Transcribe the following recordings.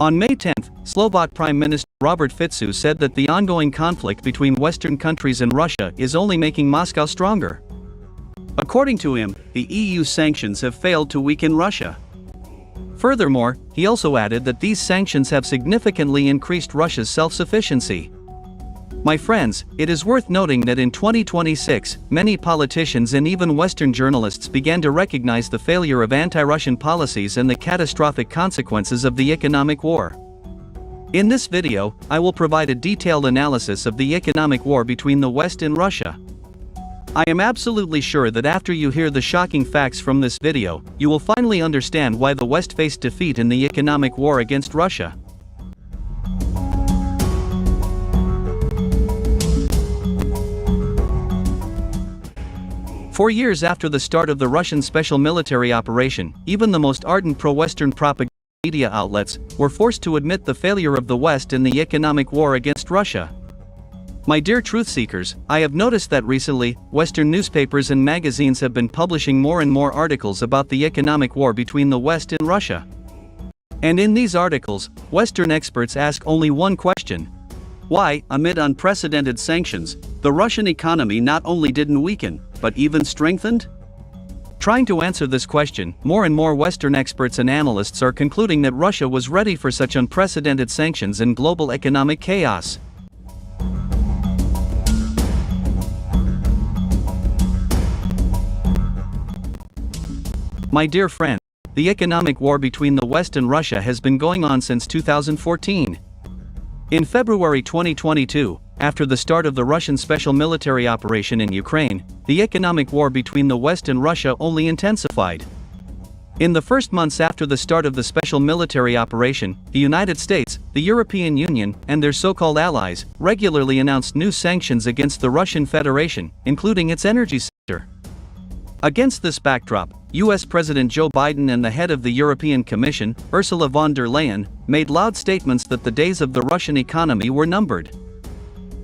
On May 10, Slovak Prime Minister Robert Fico said that the ongoing conflict between Western countries and Russia is only making Moscow stronger. According to him, the EU sanctions have failed to weaken Russia. Furthermore, he also added that these sanctions have significantly increased Russia's self-sufficiency. My friends, it is worth noting that in 2026, many politicians and even Western journalists began to recognize the failure of anti-Russian policies and the catastrophic consequences of the economic war. In this video, I will provide a detailed analysis of the economic war between the West and Russia. I am absolutely sure that after you hear the shocking facts from this video, you will finally understand why the West faced defeat in the economic war against Russia. For years after the start of the Russian special military operation, even the most ardent pro-Western propaganda media outlets were forced to admit the failure of the West in the economic war against Russia. My dear truth seekers, I have noticed that recently, Western newspapers and magazines have been publishing more and more articles about the economic war between the West and Russia. And in these articles, Western experts ask only one question: why, amid unprecedented sanctions, the Russian economy not only didn't weaken, but even strengthened? Trying to answer this question, more and more Western experts and analysts are concluding that Russia was ready for such unprecedented sanctions and global economic chaos. My dear friends, the economic war between the West and Russia has been going on since 2014. In February 2022, after the start of the Russian special military operation in Ukraine, the economic war between the West and Russia only intensified. In the first months after the start of the special military operation, the United States, the European Union, and their so-called allies regularly announced new sanctions against the Russian Federation, including its energy sector. Against this backdrop, US President Joe Biden and the head of the European Commission, Ursula von der Leyen, made loud statements that the days of the Russian economy were numbered.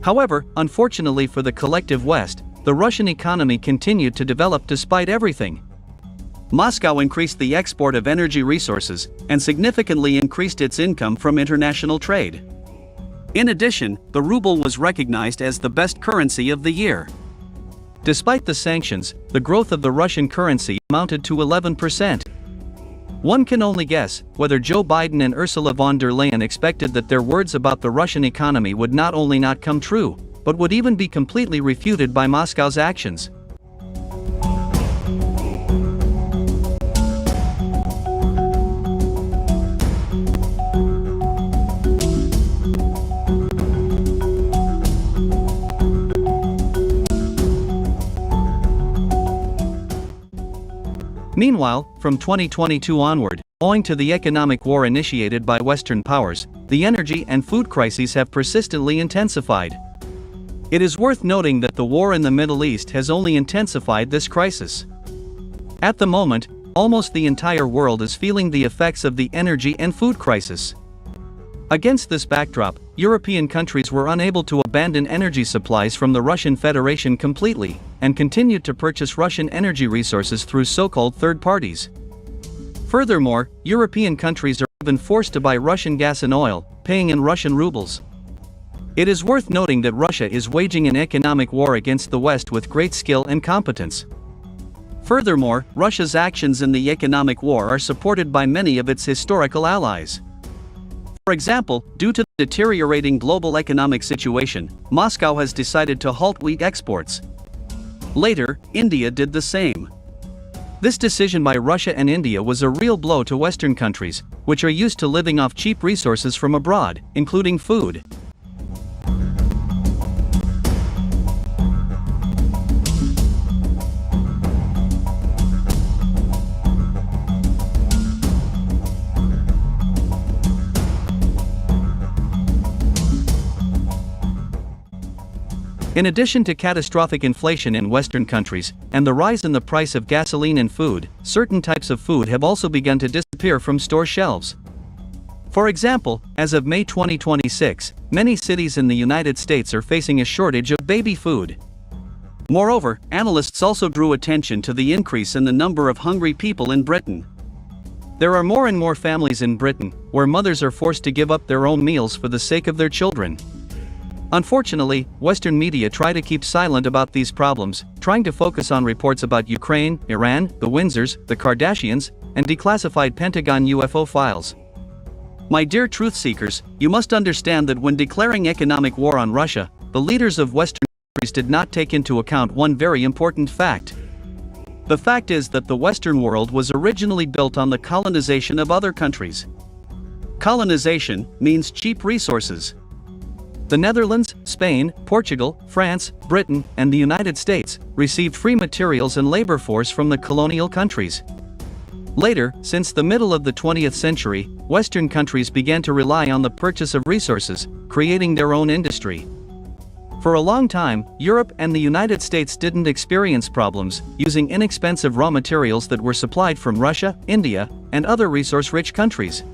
However, unfortunately for the collective West, the Russian economy continued to develop despite everything. Moscow increased the export of energy resources and significantly increased its income from international trade. In addition, the ruble was recognized as the best currency of the year. Despite the sanctions, the growth of the Russian currency amounted to 11%. One can only guess whether Joe Biden and Ursula von der Leyen expected that their words about the Russian economy would not only not come true, but would even be completely refuted by Moscow's actions. Meanwhile, from 2022 onward, owing to the economic war initiated by Western powers, the energy and food crises have persistently intensified. It is worth noting that the war in the Middle East has only intensified this crisis. At the moment, almost the entire world is feeling the effects of the energy and food crisis. Against this backdrop, European countries were unable to abandon energy supplies from the Russian Federation completely, and continued to purchase Russian energy resources through so-called third parties. Furthermore, European countries are even forced to buy Russian gas and oil, paying in Russian rubles. It is worth noting that Russia is waging an economic war against the West with great skill and competence. Furthermore, Russia's actions in the economic war are supported by many of its historical allies. For example, due to the deteriorating global economic situation, Moscow has decided to halt wheat exports. Later, India did the same. This decision by Russia and India was a real blow to Western countries, which are used to living off cheap resources from abroad, including food. In addition to catastrophic inflation in Western countries, and the rise in the price of gasoline and food, certain types of food have also begun to disappear from store shelves. For example, as of May 2026, many cities in the United States are facing a shortage of baby food. Moreover, analysts also drew attention to the increase in the number of hungry people in Britain. There are more and more families in Britain where mothers are forced to give up their own meals for the sake of their children. Unfortunately, Western media try to keep silent about these problems, trying to focus on reports about Ukraine, Iran, the Windsors, the Kardashians, and declassified Pentagon UFO files. My dear truth seekers, you must understand that when declaring economic war on Russia, the leaders of Western countries did not take into account one very important fact. The fact is that the Western world was originally built on the colonization of other countries. Colonization means cheap resources. The Netherlands, Spain, Portugal, France, Britain, and the United States received free materials and labor force from the colonial countries. Later, since the middle of the 20th century, Western countries began to rely on the purchase of resources, creating their own industry. For a long time, Europe and the United States didn't experience problems using inexpensive raw materials that were supplied from Russia, India, and other resource-rich countries.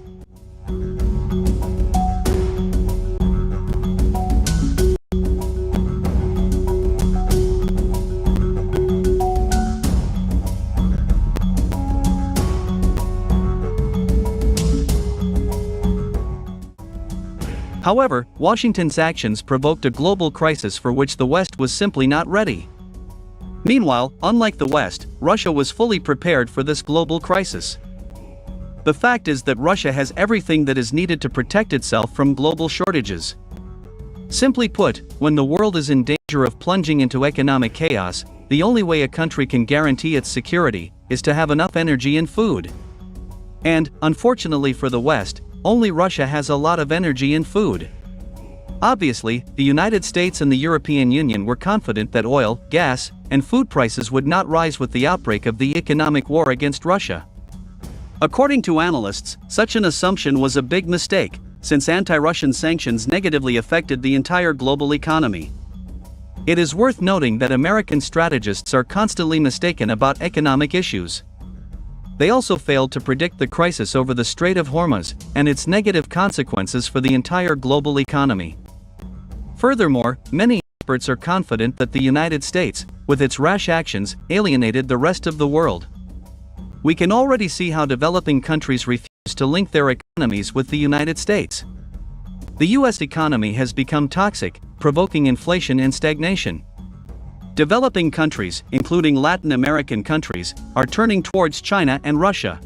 However, Washington's actions provoked a global crisis for which the West was simply not ready. Meanwhile, unlike the West, Russia was fully prepared for this global crisis. The fact is that Russia has everything that is needed to protect itself from global shortages. Simply put, when the world is in danger of plunging into economic chaos, the only way a country can guarantee its security is to have enough energy and food. And, unfortunately for the West, only Russia has a lot of energy and food. Obviously, the United States and the European Union were confident that oil, gas, and food prices would not rise with the outbreak of the economic war against Russia. According to analysts, such an assumption was a big mistake, since anti-Russian sanctions negatively affected the entire global economy. It is worth noting that American strategists are constantly mistaken about economic issues. They also failed to predict the crisis over the Strait of Hormuz and its negative consequences for the entire global economy. Furthermore, many experts are confident that the United States, with its rash actions, alienated the rest of the world. We can already see how developing countries refuse to link their economies with the United States. The US economy has become toxic, provoking inflation and stagnation. Developing countries, including Latin American countries, are turning towards China and Russia.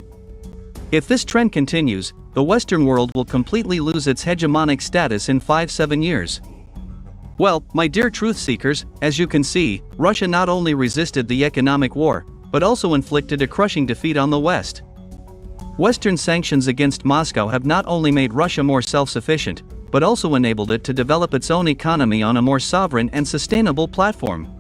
If this trend continues, the Western world will completely lose its hegemonic status in 5-7 years. Well, my dear truth seekers, as you can see, Russia not only resisted the economic war, but also inflicted a crushing defeat on the West. Western sanctions against Moscow have not only made Russia more self-sufficient, but also enabled it to develop its own economy on a more sovereign and sustainable platform.